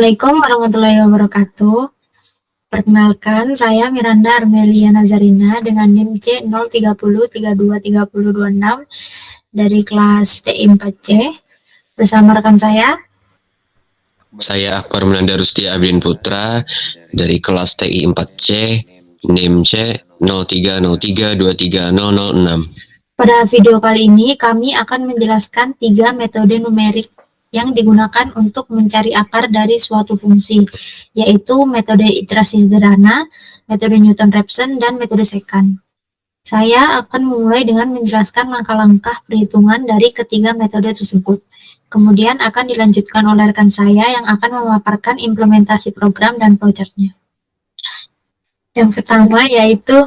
Assalamualaikum warahmatullahi wabarakatuh. Perkenalkan, saya Miranda Armelia Nazarina dengan NIM C030323026 dari kelas TI 4C bersama rekan saya. Saya Akbar Menanda Rusti Abdin Putra dari kelas TI 4C, NIM C030323006. Pada video kali ini kami akan menjelaskan 3 metode numerik yang digunakan untuk mencari akar dari suatu fungsi, yaitu metode iterasi sederhana, metode Newton-Raphson, dan metode secant. Saya akan memulai dengan menjelaskan langkah-langkah perhitungan dari ketiga metode tersebut. Kemudian akan dilanjutkan oleh rekan saya yang akan memaparkan implementasi program dan flowchart-nya. Yang pertama yaitu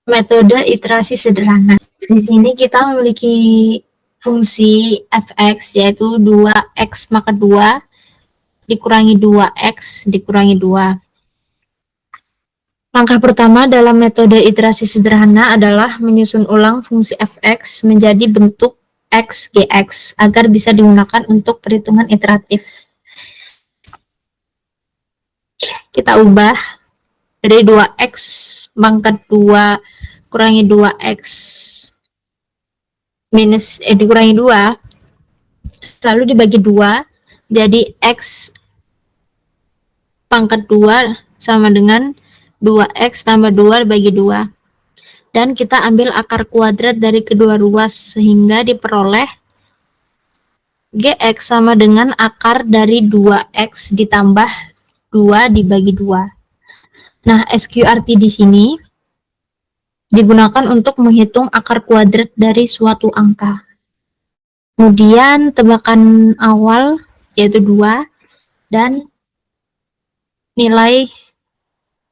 metode iterasi sederhana. Di sini kita memiliki fungsi f(x) yaitu 2x maka 2 dikurangi 2x dikurangi 2. Langkah pertama dalam metode iterasi sederhana adalah menyusun ulang fungsi f(x) menjadi bentuk x gx agar bisa digunakan untuk perhitungan iteratif. Kita ubah dari 2x pangkat 2 kurangi 2x minus dikurangi 2 lalu dibagi 2 jadi x pangkat 2 sama dengan 2x tambah 2 dibagi 2, dan kita ambil akar kuadrat dari kedua ruas sehingga diperoleh gx sama dengan akar dari 2x ditambah 2 dibagi 2. Nah, SQRT di sini digunakan untuk menghitung akar kuadrat dari suatu angka. Kemudian tebakan awal yaitu 2 dan nilai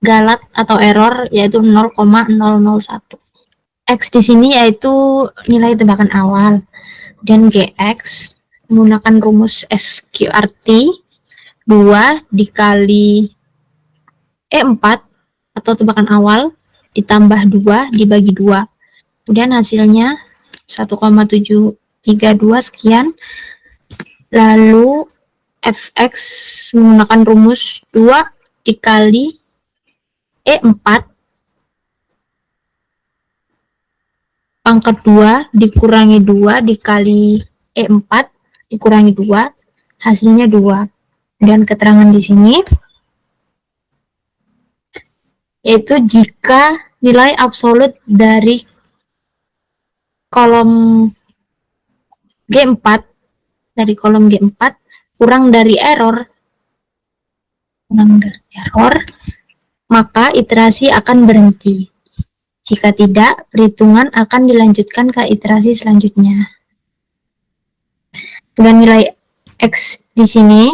galat atau error yaitu 0,001. X di sini yaitu nilai tebakan awal, dan Gx menggunakan rumus SQRT 2 dikali E4 atau tebakan awal ditambah 2 dibagi 2. Kemudian hasilnya 1,732 sekian. Lalu fx menggunakan rumus 2 dikali E4 pangkat 2 dikurangi 2 dikali E4 dikurangi 2, hasilnya 2. Dan keterangan di sini yaitu jika nilai absolut dari kolom G4 kurang dari error, maka iterasi akan berhenti. Jika tidak, perhitungan akan dilanjutkan ke iterasi selanjutnya. Dengan nilai X di sini,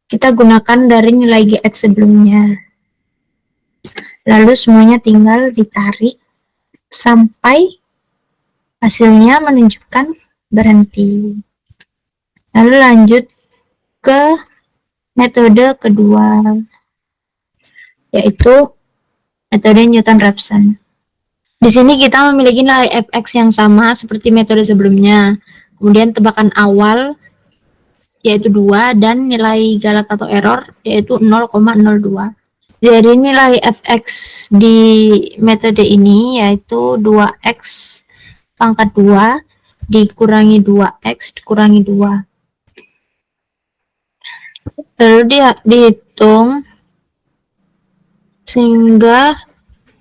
kita gunakan dari nilai Gx sebelumnya. Lalu semuanya tinggal ditarik sampai hasilnya menunjukkan berhenti. Lalu lanjut ke metode kedua, yaitu metode Newton-Raphson. Di sini kita memiliki nilai fx yang sama seperti metode sebelumnya. Kemudian tebakan awal yaitu 2 dan nilai galat atau error yaitu 0,02. Jadi nilai fx di metode ini yaitu 2x pangkat 2 dikurangi 2x dikurangi 2. Lalu dihitung sehingga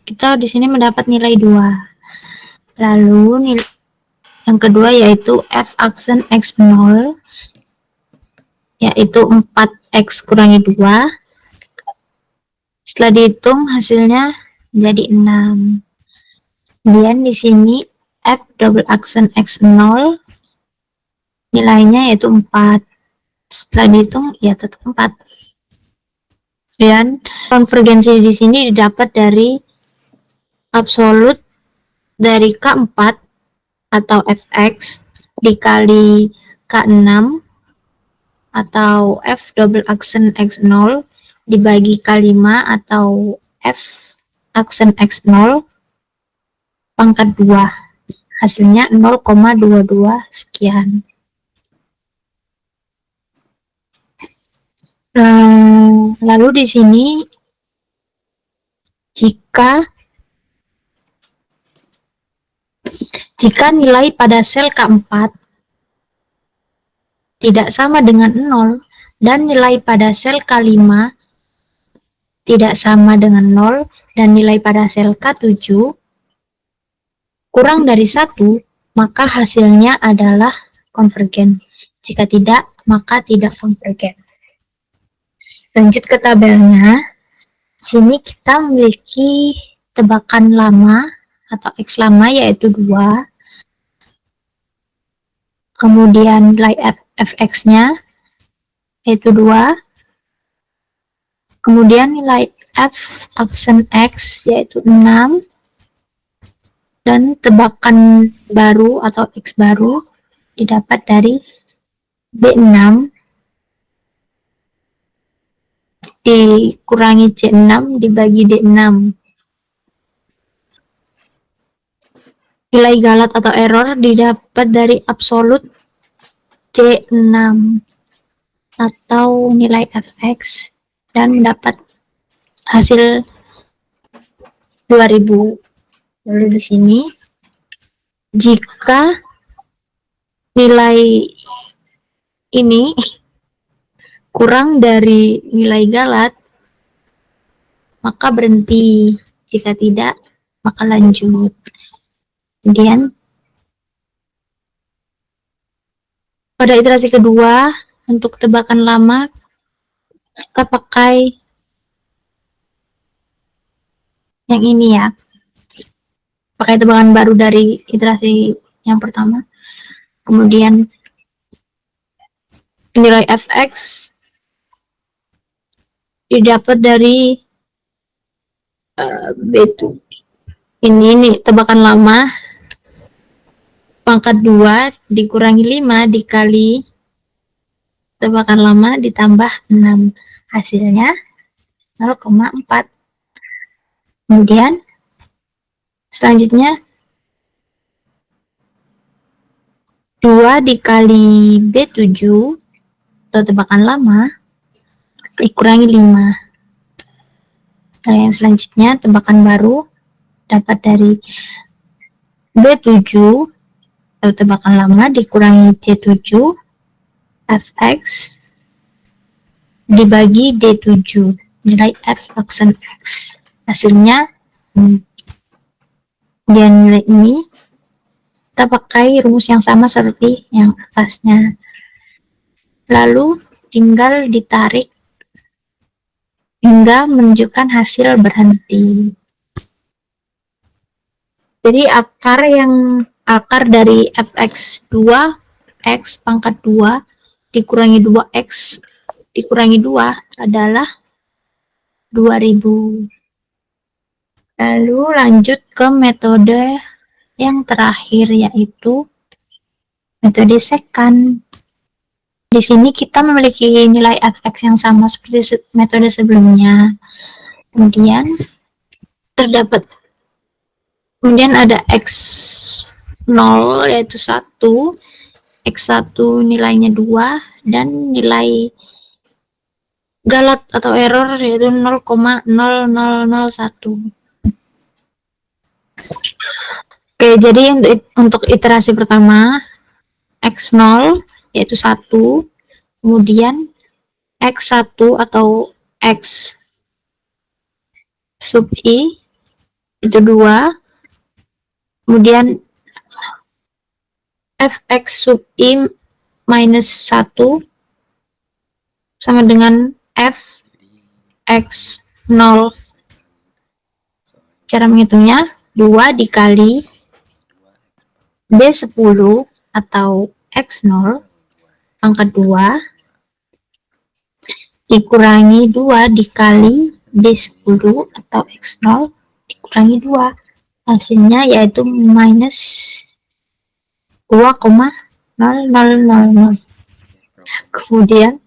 kita di sini mendapat nilai 2. Lalu yang kedua yaitu f aksen x0 yaitu 4x kurangi 2. Setelah dihitung hasilnya jadi 6. Kemudian di sini f double aksen x0 nilainya yaitu 4. Setelah dihitung ya tetap 4. Dan konvergensi di sini didapat dari absolut dari K4 atau fx dikali K6 atau f double aksen x0 dibagi K5 atau f aksen x0 pangkat 2. Hasilnya 0,22 sekian. Lalu di sini jika nilai pada sel K4 tidak sama dengan 0 dan nilai pada sel K5 tidak sama dengan 0 dan nilai pada sel K7 kurang dari 1, maka hasilnya adalah konvergen. Jika tidak, maka tidak konvergen. Lanjut ke tabelnya. Sini kita memiliki tebakan lama atau X lama yaitu 2. Kemudian nilai fx-nya yaitu 2. Kemudian nilai f aksen X yaitu 6. Dan tebakan baru atau X baru didapat dari B6 dikurangi C6 dibagi D6. Nilai galat atau error didapat dari absolut C6 atau nilai fx dan mendapat hasil 2000. Lalu di sini jika nilai ini kurang dari nilai galat, maka berhenti. Jika tidak, maka lanjut. Kemudian pada iterasi kedua, untuk tebakan lama kita pakai yang ini ya. Pakai tebakan baru dari iterasi yang pertama. Kemudian nilai fx didapat dari B2. Ini tebakan lama pangkat 2 dikurangi 5 dikali tebakan lama ditambah 6. Hasilnya 0,4. Kemudian selanjutnya 2 dikali B7 atau tebakan lama dikurangi 5. Nah, yang selanjutnya tebakan baru dapat dari B7 atau tebakan lama dikurangi D7 fx dibagi D7 nilai f aksen X. Hasilnya dan nilai ini kita pakai rumus yang sama seperti yang atasnya. Lalu tinggal ditarik hingga menunjukkan hasil berhenti. Jadi akar dari fx 2 x pangkat 2 dikurangi 2x dikurangi 2 adalah 2000. Lalu lanjut ke metode yang terakhir yaitu metode secant. Di sini kita memiliki nilai fx yang sama seperti metode sebelumnya. Kemudian ada x0 yaitu 1, x1 nilainya 2 dan nilai galat atau error yaitu 0,0001. Oke, jadi untuk iterasi pertama x0 yaitu 1, kemudian x1 atau x sub i itu 2, kemudian fx sub i minus 1 sama dengan f x0. Cara menghitungnya 2 dikali D10 atau X0 pangkat 2 dikurangi 2 dikali D10 atau X0 dikurangi 2. Hasilnya yaitu minus 2,0000. Kemudian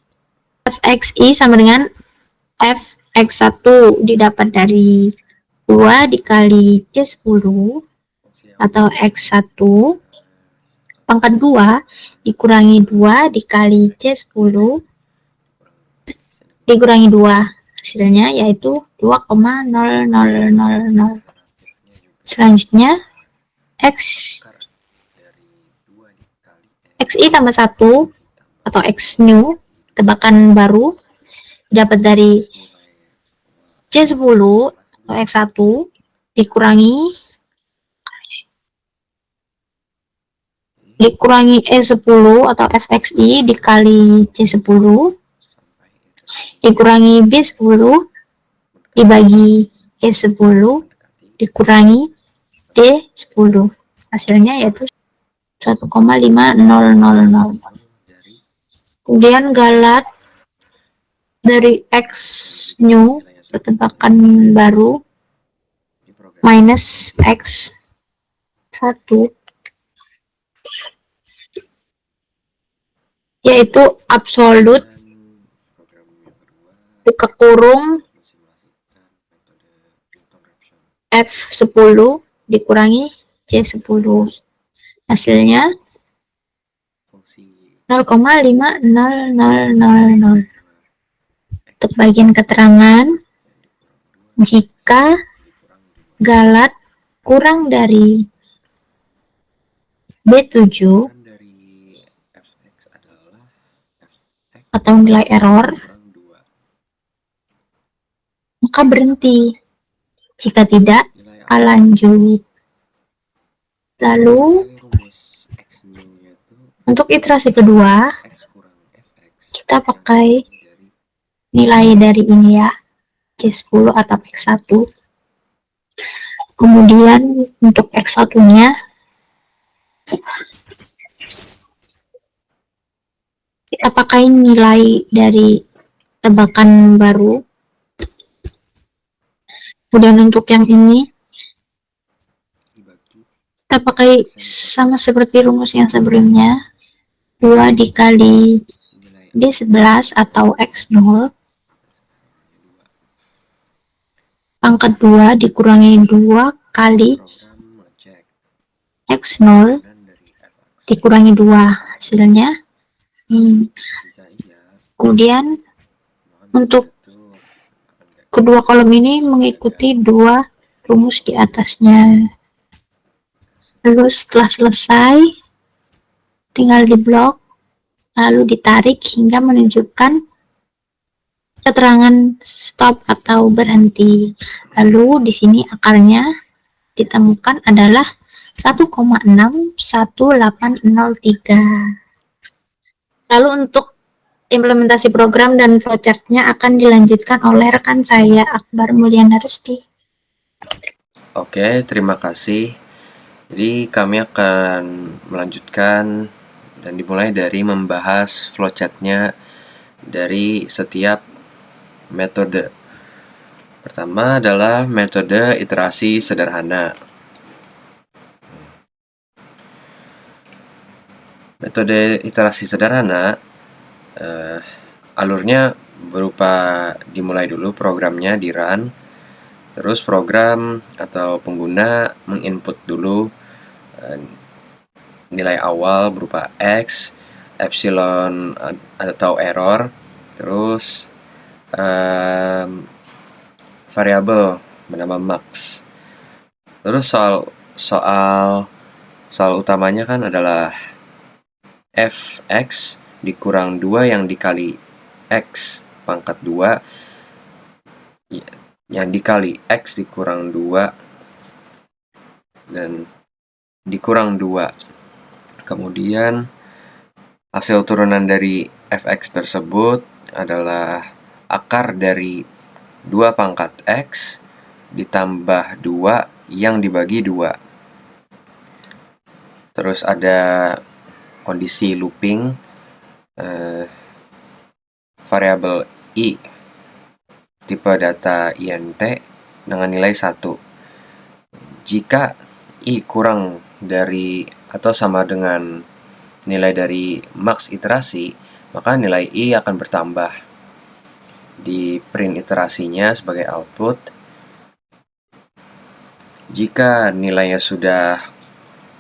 fxi sama dengan fx1 didapat dari 2 dikali C10 atau X1 pangkat 2 dikurangi 2 dikali C10 dikurangi 2. Hasilnya yaitu 2,0000. Selanjutnya, XI tambah 1 atau X new, tebakan baru, dapat dari C10 atau X1 dikurangi E10 atau FXI dikali C10 dikurangi B10 dibagi E10 dikurangi D10. Hasilnya yaitu 1,5000. Kemudian galat dari X new, pertebakan baru, minus X1, yaitu absolut buka kurung F10 dikurangi C10. Hasilnya 0,50000. Untuk bagian keterangan, jika galat kurang dari B7 atau nilai error, maka berhenti. Jika tidak, maka lanjut. Lalu untuk iterasi kedua, kita pakai nilai dari ini ya, C10 atau X1. Kemudian untuk X1-nya, kita pakai nilai dari tebakan baru. Kemudian untuk yang ini, kita pakai sama seperti rumus yang sebelumnya, 2 dikali D11 atau X0 pangkat 2 dikurangi 2 kali X0 dikurangi 2. Hasilnya kemudian untuk kedua kolom ini mengikuti 2 rumus di atasnya. Lalu setelah selesai, tinggal diblok, lalu ditarik hingga menunjukkan keterangan stop atau berhenti. Lalu di sini akarnya ditemukan adalah 1,61803. Lalu untuk implementasi program dan flowchart-nya akan dilanjutkan oleh rekan saya, Akbar Mulyana Rusdi. Oke, terima kasih. Jadi kami akan melanjutkan dan dimulai dari membahas flowchart-nya dari setiap metode. Pertama adalah metode iterasi sederhana. Metode iterasi sederhana alurnya berupa dimulai dulu programnya di run, terus program atau pengguna menginput dulu nilai awal berupa X, epsilon atau error, terus variabel bernama max. Terus soal utamanya kan adalah fx dikurang 2 yang dikali x pangkat 2 yang dikali x dikurang 2 dan dikurang 2. Kemudian hasil turunan dari fx tersebut adalah akar dari 2 pangkat x ditambah 2 yang dibagi 2. Terus ada kondisi looping, variabel i tipe data int dengan nilai 1. Jika i kurang dari atau sama dengan nilai dari max iterasi, maka nilai i akan bertambah. Di print iterasinya sebagai output. Jika nilainya sudah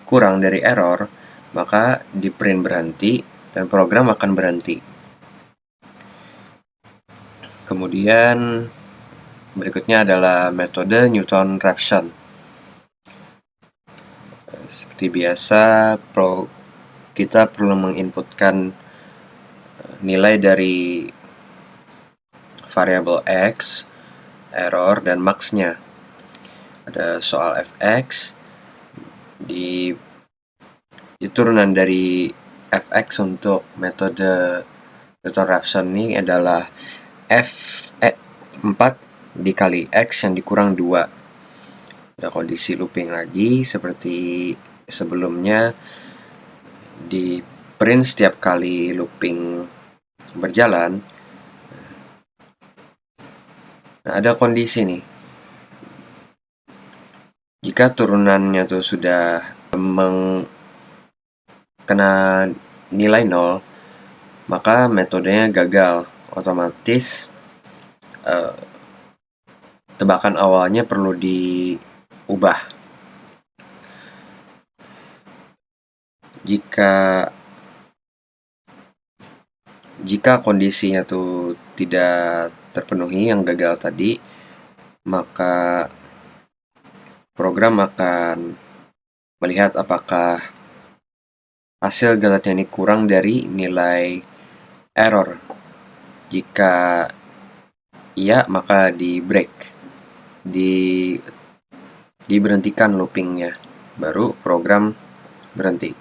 kurang dari error, maka di print berhenti dan program akan berhenti. Kemudian berikutnya adalah metode Newton-Raphson. Seperti biasa, kita perlu menginputkan nilai dari variabel X, error, dan max-nya. Ada soal fx, di turunan dari fx untuk metode Newton-Raphson ini adalah 4 dikali x yang dikurang 2. Ada kondisi looping lagi seperti sebelumnya, di print setiap kali looping berjalan. Nah, ada kondisi nih, jika turunannya tuh sudah kena nilai 0, maka metodenya gagal. Otomatis tebakan awalnya perlu diubah. Jika kondisinya tuh tidak terpenuhi yang gagal tadi, maka program akan melihat apakah hasil galatnya ini kurang dari nilai error. Jika iya, maka diberhentikan loopingnya, baru program berhenti.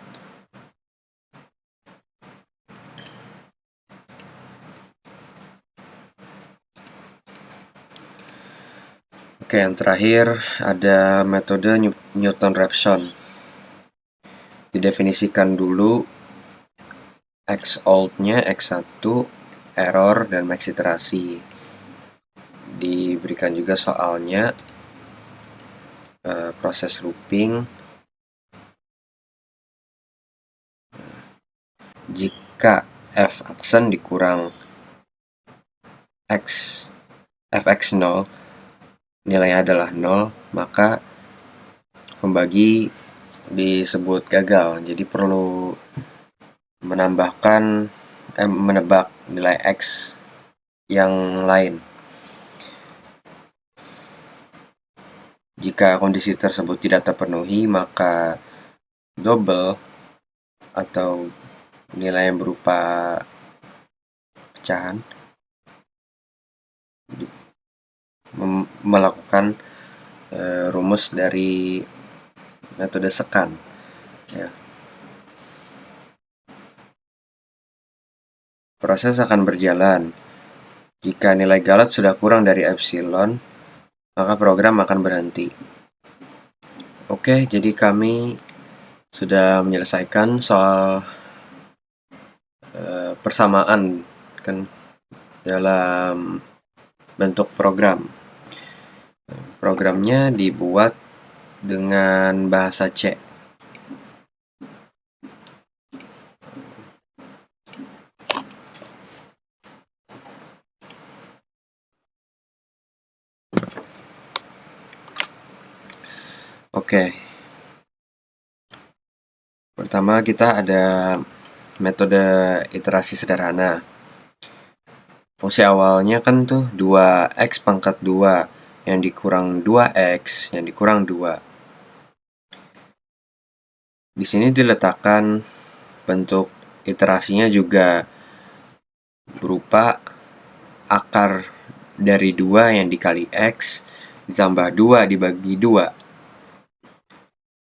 Oke, yang terakhir ada metode Newton-Raphson. Didefinisikan dulu Xold-nya, X1, error, dan max iterasi. Diberikan juga soalnya, proses looping. Jika f(Action) dikurang fx0, nilainya adalah 0, maka pembagi disebut gagal. Jadi perlu menebak nilai x yang lain. Jika kondisi tersebut tidak terpenuhi, maka double atau nilai yang berupa pecahan melakukan rumus dari metode sekan. Ya. Proses akan berjalan. Jika nilai galat sudah kurang dari epsilon, maka program akan berhenti. Oke, jadi kami sudah menyelesaikan soal persamaan kan dalam bentuk program. Programnya dibuat dengan bahasa C. Oke. Pertama kita ada metode iterasi sederhana. Fungsi awalnya kan tuh 2x pangkat 2 yang dikurang 2x yang dikurang 2. Di sini diletakkan bentuk iterasinya juga berupa akar dari 2 yang dikali x ditambah 2 dibagi 2.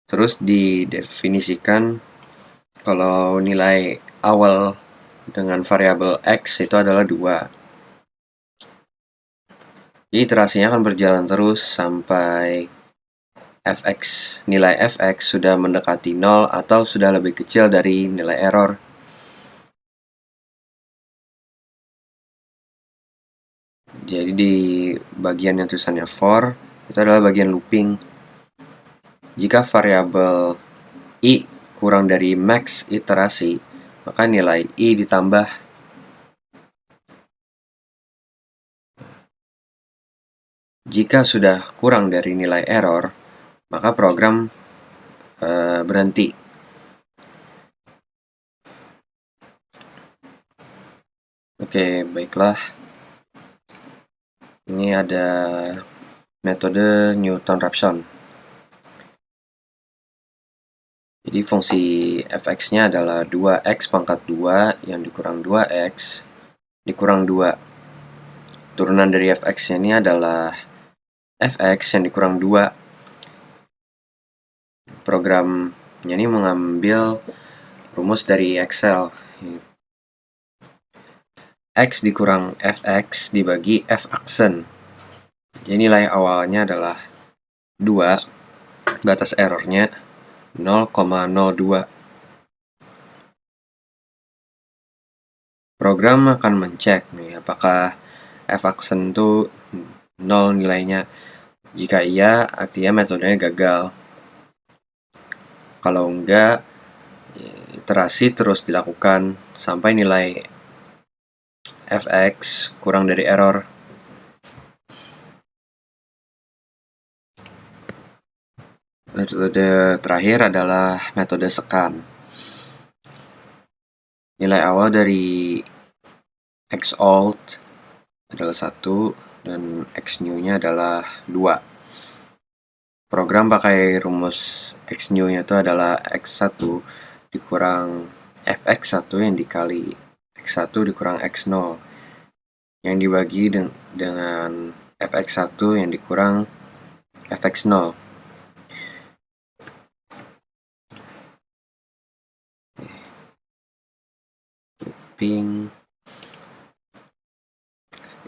Terus didefinisikan kalau nilai awal dengan variabel x itu adalah 2. Jadi iterasinya akan berjalan terus sampai nilai fx sudah mendekati 0 atau sudah lebih kecil dari nilai error. Jadi di bagian yang tulisannya for, itu adalah bagian looping. Jika variabel i kurang dari max iterasi, maka nilai i ditambah. Jika sudah kurang dari nilai error, maka program berhenti. Oke, baiklah. Ini ada metode Newton-Raphson. Jadi fungsi fx-nya adalah 2x pangkat 2 yang dikurang 2x dikurang 2. Turunan dari fx-nya ini adalah fx yang dikurang 2. Programnya ini mengambil rumus dari Excel. X dikurang fx dibagi f aksen. Jadi nilai awalnya adalah 2, batas errornya 0,02. Program akan mencek nih apakah f aksen itu 0 nilainya. Jika iya, artinya metodenya gagal. Kalau enggak, iterasi terus dilakukan sampai nilai fx kurang dari error. Metode terakhir adalah metode sekan. Nilai awal dari xold adalah 1 dan xnew-nya adalah 2. Program pakai rumus xnew-nya itu adalah x1 dikurang fx1 yang dikali x1 dikurang x0 yang dibagi dengan fx1 yang dikurang fx0.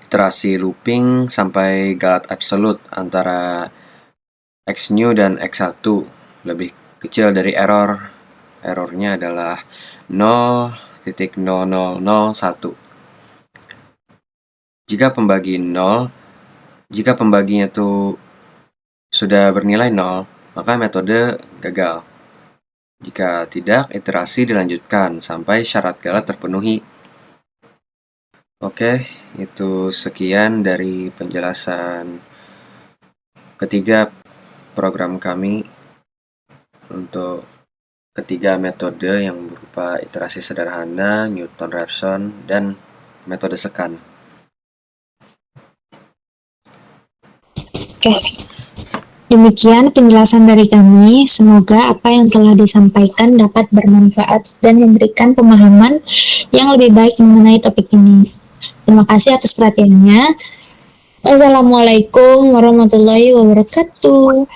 Iterasi looping sampai galat absolut antara xnew dan x1 lebih kecil dari error. Errornya adalah 0.0001. Jika pembaginya itu sudah bernilai 0, maka metode gagal. Jika tidak, iterasi dilanjutkan sampai syarat galat terpenuhi. Oke, itu sekian dari penjelasan ketiga program kami untuk ketiga metode yang berupa iterasi sederhana, Newton-Raphson, dan metode sekan. Oke. Demikian penjelasan dari kami. Semoga apa yang telah disampaikan dapat bermanfaat dan memberikan pemahaman yang lebih baik mengenai topik ini. Terima kasih atas perhatiannya. Wassalamualaikum warahmatullahi wabarakatuh.